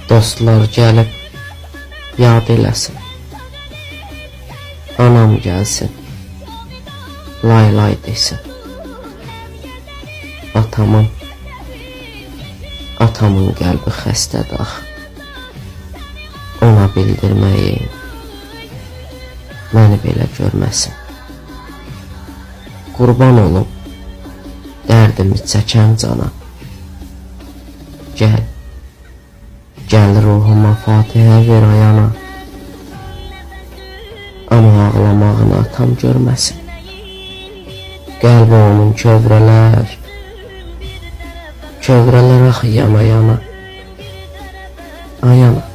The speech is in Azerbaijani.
Dostlar gəlib yad eləsin. Anam gəlsin, lay lay desin. Atamın qəlbi xəstədir axı. Ona bildirməyin, məni belə görməsin. Qurban olub dərdimi çəkən cana. Gəl ruhuma Fatihə ver ayana. Amma ağlamağını atam görməsin. Qəlbi onun kövrələr axı yana yana. Ayana.